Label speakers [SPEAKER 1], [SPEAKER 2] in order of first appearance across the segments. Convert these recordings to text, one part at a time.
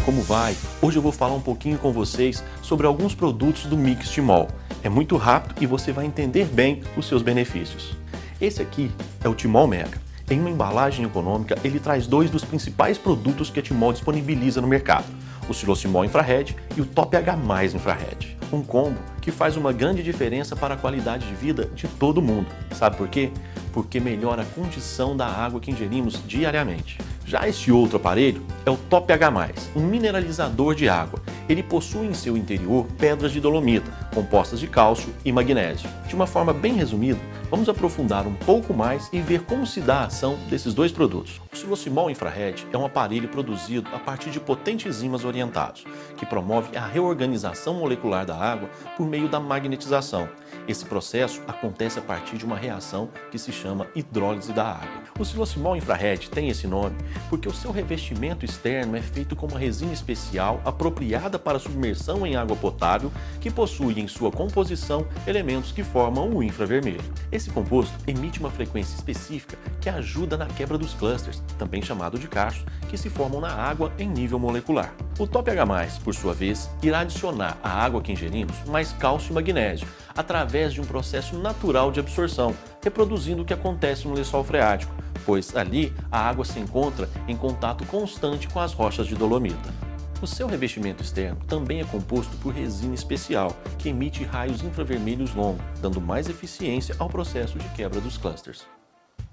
[SPEAKER 1] como vai? Hoje eu vou falar um pouquinho com vocês sobre alguns produtos do Mix Timol. É muito rápido e você vai entender bem os seus benefícios. Esse aqui é o Timol Mega. Em uma embalagem econômica, ele traz dois dos principais produtos que a Timol disponibiliza no mercado: o Silosimol Infrared e o Top H+ Infrared. Um combo que faz uma grande diferença para a qualidade de vida de todo mundo. Sabe por quê? Porque melhora a condição da água que ingerimos diariamente. Já este outro aparelho é o Top H+, um mineralizador de água. Ele possui em seu interior pedras de dolomita, compostas de cálcio e magnésio. De uma forma bem resumida, vamos aprofundar um pouco mais e ver como se dá a ação desses dois produtos. O Silosimol Infrared é um aparelho produzido a partir de potentes enzimas orientados, que promove a reorganização molecular da água por meio da magnetização. Esse processo acontece a partir de uma reação que se chama hidrólise da água. O Silosimol Infrared tem esse nome porque o seu revestimento externo é feito com uma resina especial apropriada para submersão em água potável, que possui em sua composição elementos que formam o infravermelho. Esse composto emite uma frequência específica que ajuda na quebra dos clusters, também chamado de cachos, que se formam na água em nível molecular. O Top H+, por sua vez, irá adicionar à água que ingerimos mais cálcio e magnésio, através de um processo natural de absorção, reproduzindo o que acontece no lençol freático, pois ali a água se encontra em contato constante com as rochas de dolomita. O seu revestimento externo também é composto por resina especial, que emite raios infravermelhos longos, dando mais eficiência ao processo de quebra dos clusters.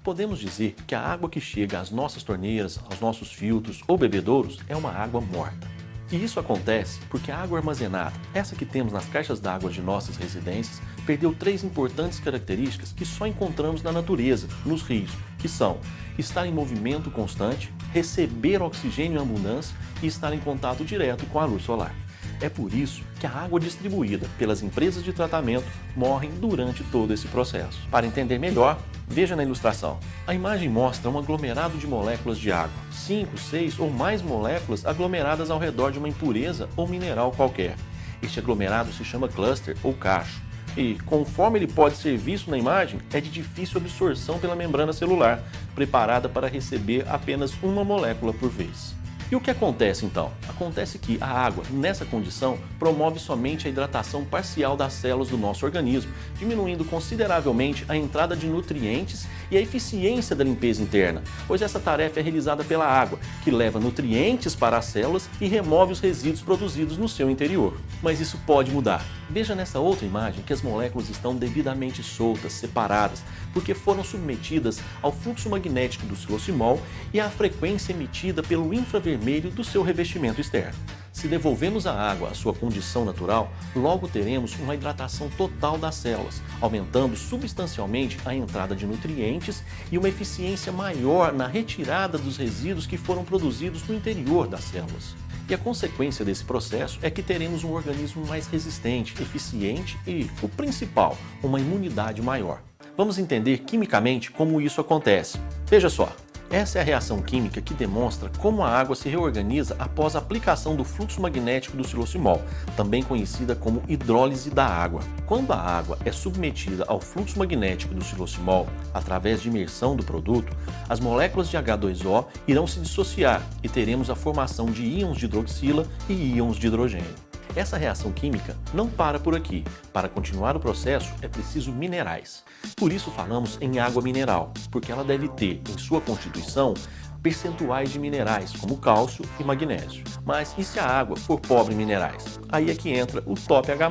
[SPEAKER 1] Podemos dizer que a água que chega às nossas torneiras, aos nossos filtros ou bebedouros é uma água morta. E isso acontece porque a água armazenada, essa que temos nas caixas d'água de nossas residências, perdeu três importantes características que só encontramos na natureza, nos rios, que são estar em movimento constante, receber oxigênio em abundância e estar em contato direto com a luz solar. É por isso que a água distribuída pelas empresas de tratamento morre durante todo esse processo. Para entender melhor, veja na ilustração. A imagem mostra um aglomerado de moléculas de água, 5, 6 ou mais moléculas aglomeradas ao redor de uma impureza ou mineral qualquer. Este aglomerado se chama cluster ou cacho. E, conforme ele pode ser visto na imagem, é de difícil absorção pela membrana celular, preparada para receber apenas uma molécula por vez. E o que acontece então? Acontece que a água, nessa condição, promove somente a hidratação parcial das células do nosso organismo, diminuindo consideravelmente a entrada de nutrientes e a eficiência da limpeza interna, pois essa tarefa é realizada pela água, que leva nutrientes para as células e remove os resíduos produzidos no seu interior. Mas isso pode mudar. Veja nessa outra imagem que as moléculas estão devidamente soltas, separadas, porque foram submetidas ao fluxo magnético do silosimol e à frequência emitida pelo infravermelho do seu revestimento externo. Se devolvemos a água à sua condição natural, logo teremos uma hidratação total das células, aumentando substancialmente a entrada de nutrientes e uma eficiência maior na retirada dos resíduos que foram produzidos no interior das células. E a consequência desse processo é que teremos um organismo mais resistente, eficiente e, o principal, uma imunidade maior. Vamos entender quimicamente como isso acontece. Veja só. Essa é a reação química que demonstra como a água se reorganiza após a aplicação do fluxo magnético do silosimol, também conhecida como hidrólise da água. Quando a água é submetida ao fluxo magnético do silosimol, através de imersão do produto, as moléculas de H2O irão se dissociar e teremos a formação de íons de hidroxila e íons de hidrogênio. Essa reação química não para por aqui. Para continuar o processo é preciso minerais. Por isso falamos em água mineral, porque ela deve ter em sua constituição percentuais de minerais como cálcio e magnésio. Mas e se a água for pobre em minerais? Aí é que entra o Top H+,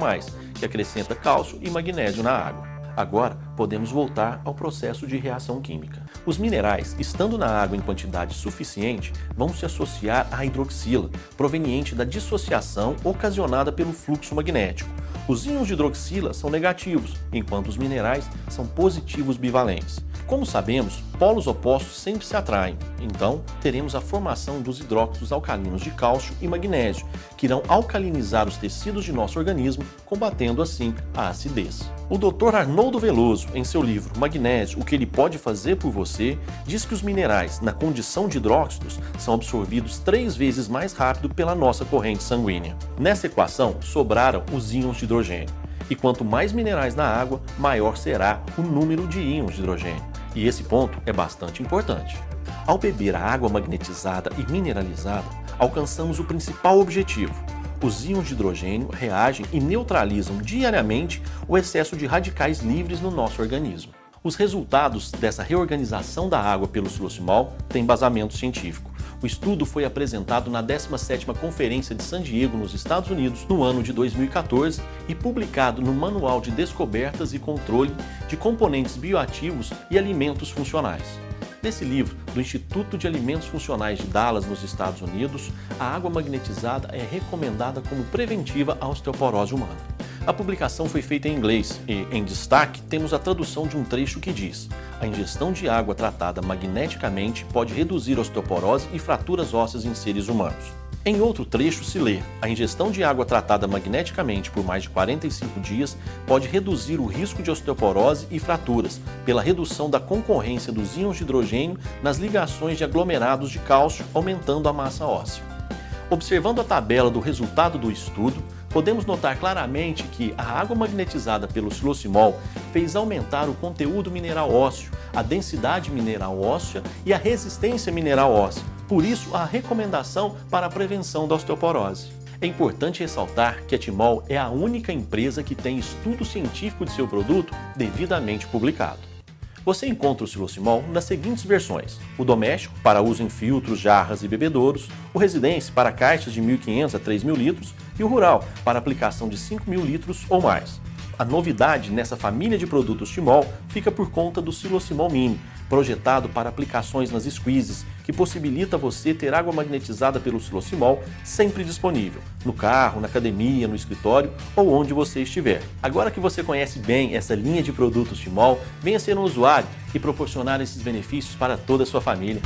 [SPEAKER 1] que acrescenta cálcio e magnésio na água. Agora, podemos voltar ao processo de reação química. Os minerais, estando na água em quantidade suficiente, vão se associar à hidroxila, proveniente da dissociação ocasionada pelo fluxo magnético. Os íons de hidroxila são negativos, enquanto os minerais são positivos bivalentes. Como sabemos, polos opostos sempre se atraem, então teremos a formação dos hidróxidos alcalinos de cálcio e magnésio, que irão alcalinizar os tecidos de nosso organismo, combatendo assim a acidez. O Dr. Arnoldo Veloso, em seu livro Magnésio, o que ele pode fazer por você, diz que os minerais, na condição de hidróxidos, são absorvidos 3 vezes mais rápido pela nossa corrente sanguínea. Nessa equação, sobraram os íons de hidrogênio. E quanto mais minerais na água, maior será o número de íons de hidrogênio. E esse ponto é bastante importante. Ao beber a água magnetizada e mineralizada, alcançamos o principal objetivo. Os íons de hidrogênio reagem e neutralizam diariamente o excesso de radicais livres no nosso organismo. Os resultados dessa reorganização da água pelo xilocimol têm embasamento científico. O estudo foi apresentado na 17ª Conferência de San Diego, nos Estados Unidos, no ano de 2014 e publicado no Manual de Descobertas e Controle de Componentes Bioativos e Alimentos Funcionais. Nesse livro, do Instituto de Alimentos Funcionais de Dallas, nos Estados Unidos, a água magnetizada é recomendada como preventiva à osteoporose humana. A publicação foi feita em inglês e, em destaque, temos a tradução de um trecho que diz: a ingestão de água tratada magneticamente pode reduzir osteoporose e fraturas ósseas em seres humanos. Em outro trecho se lê: a ingestão de água tratada magneticamente por mais de 45 dias pode reduzir o risco de osteoporose e fraturas, pela redução da concorrência dos íons de hidrogênio nas ligações de aglomerados de cálcio, aumentando a massa óssea. Observando a tabela do resultado do estudo, podemos notar claramente que a água magnetizada pelo xilocimol fez aumentar o conteúdo mineral ósseo, a densidade mineral óssea e a resistência mineral óssea. Por isso, a recomendação para a prevenção da osteoporose. É importante ressaltar que a Timol é a única empresa que tem estudo científico de seu produto devidamente publicado. Você encontra o xilocimol nas seguintes versões: o doméstico, para uso em filtros, jarras e bebedouros, o residência, para caixas de 1.500 a 3.000 litros, e o rural, para aplicação de 5.000 litros ou mais. A novidade nessa família de produtos Timol fica por conta do xilocimol mini, projetado para aplicações nas squeezes, que possibilita você ter água magnetizada pelo xilocimol sempre disponível, no carro, na academia, no escritório ou onde você estiver. Agora que você conhece bem essa linha de produtos Timol, venha ser um usuário e proporcionar esses benefícios para toda a sua família.